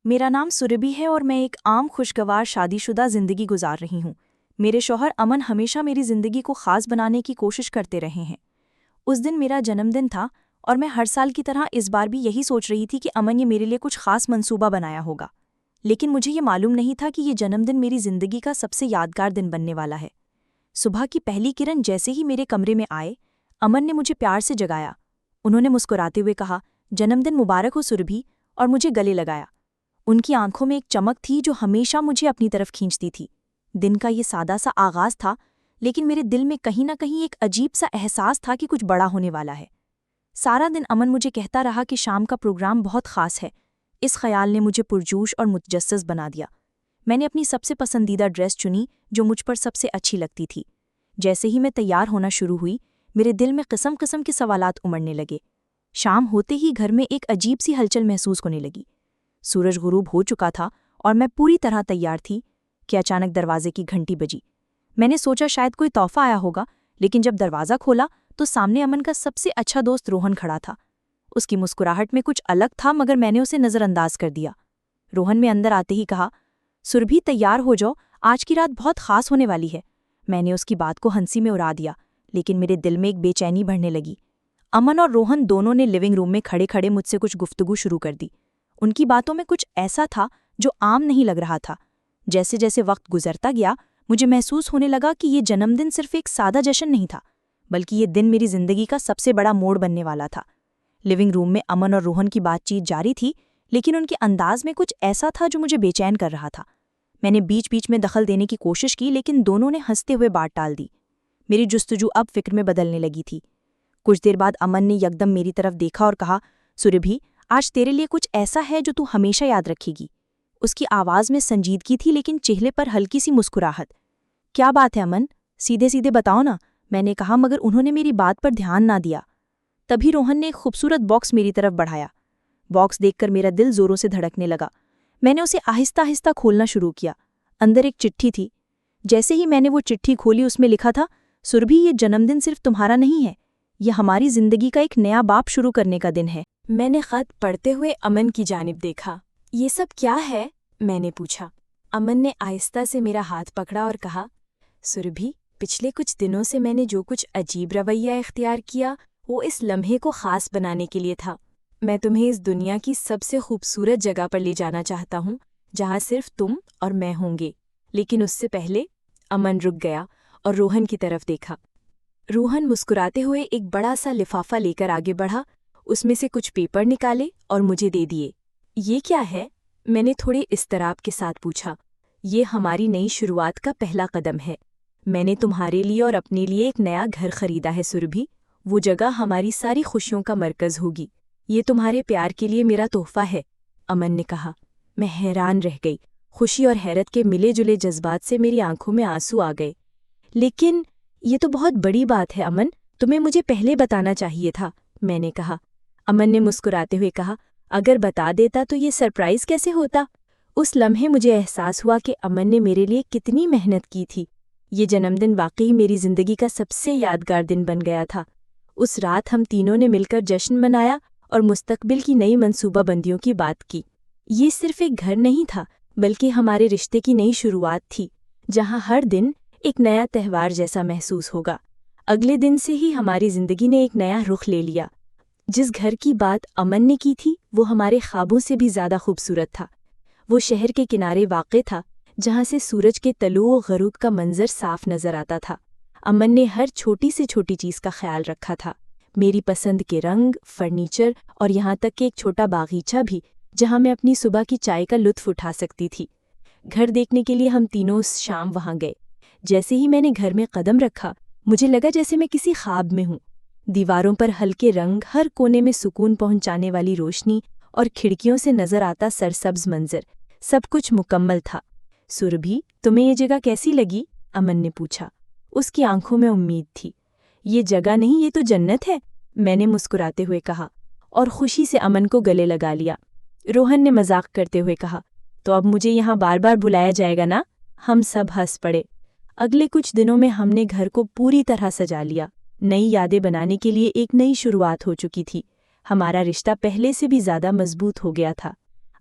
मेरा नाम सुरभि है और मैं एक आम खुशगवार शादीशुदा जिंदगी गुजार रही हूँ। मेरे शौहर अमन हमेशा मेरी जिंदगी को खास बनाने की कोशिश करते रहे हैं। उस दिन मेरा जन्मदिन था और मैं हर साल की तरह इस बार भी यही सोच रही थी कि अमन ये मेरे लिए कुछ खास मंसूबा बनाया होगा। लेकिन मुझे ये मालूम नहीं था कि ये जन्मदिन मेरी जिंदगी का सबसे यादगार दिन बनने वाला है। सुबह की पहली किरण जैसे ही मेरे कमरे में आए, अमन ने मुझे प्यार से जगाया। उन्होंने मुस्कुराते हुए कहा, जन्मदिन मुबारक हो सुरभि, और मुझे गले लगाया। उनकी आंखों में एक चमक थी जो हमेशा मुझे अपनी तरफ खींचती थी। दिन का ये सादा सा आगाज था, लेकिन मेरे दिल में कहीं न कहीं एक अजीब सा एहसास था कि कुछ बड़ा होने वाला है। सारा दिन अमन मुझे कहता रहा कि शाम का प्रोग्राम बहुत खास है। इस ख्याल ने मुझे पुरजोश और मुतजस्सिस बना दिया। मैंने अपनी सबसे पसंदीदा ड्रेस चुनी जो मुझ पर सबसे अच्छी लगती थी। जैसे ही मैं तैयार होना शुरू हुई, मेरे दिल में किस्म किस्म के सवालात उमड़ने लगे। शाम होते ही घर में एक अजीब सी हलचल महसूस होने लगी। सूरज गुरूब हो चुका था और मैं पूरी तरह तैयार थी कि अचानक दरवाजे की घंटी बजी। मैंने सोचा शायद कोई तोहफा आया होगा, लेकिन जब दरवाज़ा खोला तो सामने अमन का सबसे अच्छा दोस्त रोहन खड़ा था। उसकी मुस्कुराहट में कुछ अलग था, मगर मैंने उसे नज़रअंदाज कर दिया। रोहन ने अंदर आते ही कहा, सुरभि तैयार हो जाओ, आज की रात बहुत खास होने वाली है। मैंने उसकी बात को हंसी में उड़ा दिया, लेकिन मेरे दिल में एक बेचैनी बढ़ने लगी। अमन और रोहन दोनों ने लिविंग रूम में खड़े खड़े मुझसे कुछ गुफ्तगू शुरू कर दी। उनकी बातों में कुछ ऐसा था जो आम नहीं लग रहा था। जैसे जैसे वक्त गुजरता गया, मुझे महसूस होने लगा कि ये जन्मदिन सिर्फ एक सादा जश्न नहीं था, बल्कि ये दिन मेरी जिंदगी का सबसे बड़ा मोड़ बनने वाला था। लिविंग रूम में अमन और रोहन की बातचीत जारी थी, लेकिन उनके अंदाज में कुछ ऐसा था जो मुझे बेचैन कर रहा था। मैंने बीच बीच में दखल देने की कोशिश की, लेकिन दोनों ने हंसते हुए बात टाल दी। मेरी जुस्तजू अब फिक्र में बदलने लगी थी। कुछ देर बाद अमन ने यकदम मेरी तरफ देखा और कहा, सुरभि, आज तेरे लिए कुछ ऐसा है जो तू हमेशा याद रखेगी। उसकी आवाज़ में संजीदगी थी, लेकिन चेहरे पर हल्की सी मुस्कुराहट। क्या बात है अमन, सीधे सीधे बताओ ना, मैंने कहा, मगर उन्होंने मेरी बात पर ध्यान ना दिया। तभी रोहन ने एक खूबसूरत बॉक्स मेरी तरफ बढ़ाया। बॉक्स देखकर मेरा दिल जोरों से धड़कने लगा। मैंने उसे आहिस्ता आहिस्ता खोलना शुरू किया। अंदर एक चिट्ठी थी। जैसे ही मैंने वो चिट्ठी खोली, उसमें लिखा था, सुरभि, ये जन्मदिन सिर्फ तुम्हारा नहीं है, यह हमारी जिंदगी का एक नया बाप शुरू करने का दिन है। मैंने खत पढ़ते हुए अमन की जानिब देखा। ये सब क्या है? मैंने पूछा। अमन ने आहिस्ता से मेरा हाथ पकड़ा और कहा, सुरभि, पिछले कुछ दिनों से मैंने जो कुछ अजीब रवैया इख्तियार किया, वो इस लम्हे को खास बनाने के लिए था। मैं तुम्हें इस दुनिया की सबसे खूबसूरत जगह पर ले जाना चाहता हूँ, जहाँ सिर्फ तुम और मैं होंगे। लेकिन उससे पहले अमन रुक गया और रोहन की तरफ देखा। रोहन मुस्कुराते हुए एक बड़ा सा लिफाफा लेकर आगे बढ़ा। उसमें से कुछ पेपर निकाले और मुझे दे दिए। ये क्या है? मैंने थोड़े इस्तराब के साथ पूछा। ये हमारी नई शुरुआत का पहला कदम है। मैंने तुम्हारे लिए और अपने लिए एक नया घर खरीदा है सुरभि। वो जगह हमारी सारी खुशियों का मरकज होगी। ये तुम्हारे प्यार के लिए मेरा तोहफा है, अमन ने कहा। मैं हैरान रह गई। खुशी और हैरत के मिले जुले जज्बात से मेरी आंखों में आंसू आ गए। लेकिन ये तो बहुत बड़ी बात है अमन, तुम्हें मुझे पहले बताना चाहिए था, मैंने कहा। अमन ने मुस्कुराते हुए कहा, अगर बता देता तो ये सरप्राइज कैसे होता? उस लम्हे मुझे एहसास हुआ कि अमन ने मेरे लिए कितनी मेहनत की थी। ये जन्मदिन वाकई मेरी जिंदगी का सबसे यादगार दिन बन गया था। उस रात हम तीनों ने मिलकर जश्न मनाया और मुस्तकबिल की नई मंसूबाबंदियों की बात की। ये सिर्फ एक घर नहीं था, बल्कि हमारे रिश्ते की नई शुरुआत थी, जहाँ हर दिन एक नया त्यौहार जैसा महसूस होगा। अगले दिन से ही हमारी जिंदगी ने एक नया रुख ले लिया। जिस घर की बात अमन ने की थी, वो हमारे ख्वाबों से भी ज़्यादा खूबसूरत था। वो शहर के किनारे वाक़े था, जहाँ से सूरज के तलुओ ग़रूब का मंजर साफ नज़र आता था। अमन ने हर छोटी से छोटी चीज़ का ख्याल रखा था। मेरी पसंद के रंग, फर्नीचर और यहाँ तक कि एक छोटा बागीचा भी, जहाँ मैं अपनी सुबह की चाय का लुत्फ़ उठा सकती थी। घर देखने के लिए हम तीनों उस शाम वहाँ गए। जैसे ही मैंने घर में कदम रखा, मुझे लगा जैसे मैं किसी ख्वाब में हूँ। दीवारों पर हल्के रंग, हर कोने में सुकून पहुँचाने वाली रोशनी और खिड़कियों से नज़र आता सरसब्ज मंजर, सब कुछ मुकम्मल था। सुरभि, तुम्हें ये जगह कैसी लगी? अमन ने पूछा। उसकी आंखों में उम्मीद थी। ये जगह नहीं, ये तो जन्नत है, मैंने मुस्कुराते हुए कहा और खुशी से अमन को गले लगा लिया। रोहन ने मजाक करते हुए कहा, तो अब मुझे यहाँ बार बार बुलाया जाएगा ना? हम सब हंस पड़े। अगले कुछ दिनों में हमने घर को पूरी तरह सजा लिया। नई यादें बनाने के लिए एक नई शुरुआत हो चुकी थी। हमारा रिश्ता पहले से भी ज़्यादा मजबूत हो गया था।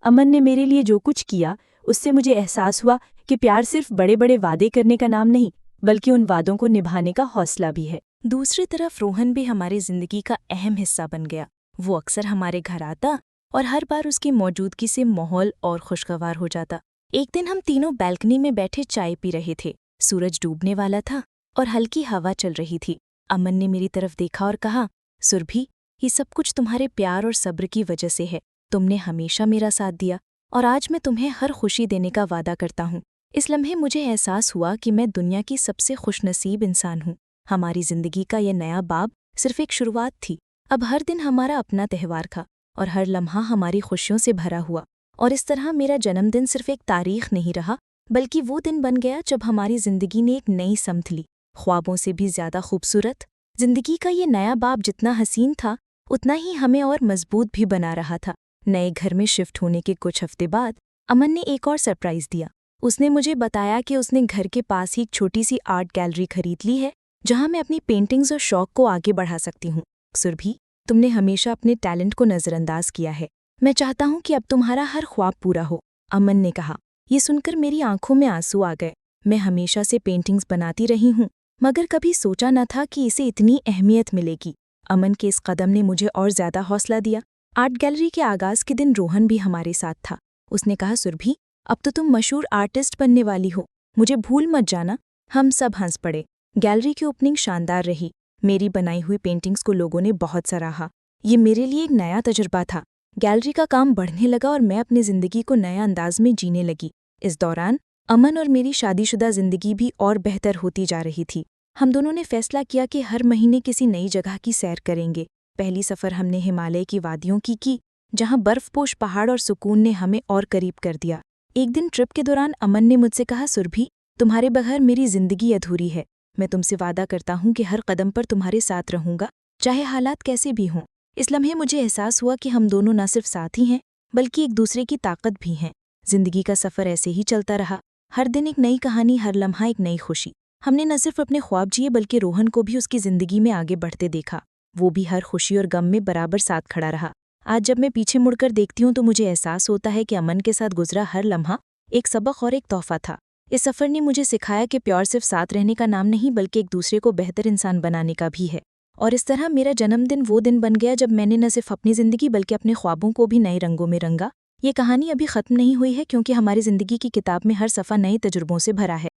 अमन ने मेरे लिए जो कुछ किया उससे मुझे एहसास हुआ कि प्यार सिर्फ बड़े बड़े वादे करने का नाम नहीं बल्कि उन वादों को निभाने का हौसला भी है। दूसरी तरफ रोहन भी हमारी जिंदगी का अहम हिस्सा बन गया। वो अक्सर हमारे घर आता और हर बार उसकी मौजूदगी से माहौल और खुशगवार हो जाता। एक दिन हम तीनों बैल्कनी में बैठे चाय पी रहे थे। सूरज डूबने वाला था और हल्की हवा चल रही थी। अमन ने मेरी तरफ देखा और कहा, सुरभि, ये सब कुछ तुम्हारे प्यार और सब्र की वजह से है। तुमने हमेशा मेरा साथ दिया और आज मैं तुम्हें हर खुशी देने का वादा करता हूँ। इस लम्हे मुझे एहसास हुआ कि मैं दुनिया की सबसे खुशनसीब इंसान हूँ। हमारी जिंदगी का ये नया बाब सिर्फ एक शुरुआत थी। अब हर दिन हमारा अपना त्यौहार था और हर लम्हा हमारी खुशियों से भरा हुआ। और इस तरह मेरा जन्मदिन सिर्फ एक तारीख नहीं रहा बल्कि वो दिन बन गया जब हमारी जिंदगी ने एक नई समत ली, ख्वाबों से भी ज्यादा खूबसूरत। जिंदगी का ये नया बाब जितना हसीन था उतना ही हमें और मजबूत भी बना रहा था। नए घर में शिफ्ट होने के कुछ हफ्ते बाद अमन ने एक और सरप्राइज दिया। उसने मुझे बताया कि उसने घर के पास ही एक छोटी सी आर्ट गैलरी खरीद ली है जहां मैं अपनी पेंटिंग्स और शौक को आगे बढ़ा सकती हूँ। सुरभि, तुमने हमेशा अपने टैलेंट को नज़रअंदाज किया है। मैं चाहता हूँ कि अब तुम्हारा हर ख्वाब पूरा हो। अमन ने कहा। ये सुनकर मेरी आंखों में आंसू आ गए। मैं हमेशा से पेंटिंग्स बनाती रही हूँ मगर कभी सोचा न था कि इसे इतनी अहमियत मिलेगी। अमन के इस कदम ने मुझे और ज्यादा हौसला दिया। आर्ट गैलरी के आगाज के दिन रोहन भी हमारे साथ था। उसने कहा, सुरभि, अब तो तुम मशहूर आर्टिस्ट बनने वाली हो, मुझे भूल मत जाना। हम सब हंस पड़े। गैलरी की ओपनिंग शानदार रही। मेरी बनाई हुई पेंटिंग्स को लोगों ने बहुत सराहा। ये मेरे लिए एक नया तजुर्बा था। गैलरी का काम बढ़ने लगा और मैं अपनी जिंदगी को नया अंदाज में जीने लगी। इस दौरान अमन और मेरी शादीशुदा जिंदगी भी और बेहतर होती जा रही थी। हम दोनों ने फैसला किया कि हर महीने किसी नई जगह की सैर करेंगे। पहली सफ़र हमने हिमालय की वादियों की जहां बर्फपोश पहाड़ और सुकून ने हमें और करीब कर दिया। एक दिन ट्रिप के दौरान अमन ने मुझसे कहा, सुरभि, तुम्हारे बगैर मेरी जिंदगी अधूरी है। मैं तुमसे वादा करता हूँ कि हर कदम पर तुम्हारे साथ रहूंगा, चाहे हालात कैसे भी हों। इस लम्हे मुझे एहसास हुआ कि हम दोनों न सिर्फ साथी हैं बल्कि एक दूसरे की ताकत भी हैं। जिंदगी का सफ़र ऐसे ही चलता रहा। हर दिन एक नई कहानी, हर लम्हा एक नई खुशी। हमने न सिर्फ अपने ख्वाब जिए बल्कि रोहन को भी उसकी जिंदगी में आगे बढ़ते देखा। वो भी हर खुशी और गम में बराबर साथ खड़ा रहा। आज जब मैं पीछे मुड़कर देखती हूँ तो मुझे एहसास होता है कि अमन के साथ गुजरा हर लम्हा एक सबक और एक तोहफा था। इस सफ़र ने मुझे सिखाया कि प्यार सिर्फ साथ रहने का नाम नहीं बल्कि एक दूसरे को बेहतर इंसान बनाने का भी है। और इस तरह मेरा जन्मदिन वो दिन बन गया जब मैंने न सिर्फ अपनी ज़िंदगी बल्कि अपने ख्वाबों को भी नए रंगों में रंगा। ये कहानी अभी ख़त्म नहीं हुई है क्योंकि हमारी ज़िंदगी की किताब में हर सफ़ा नए तजुर्बों से भरा है।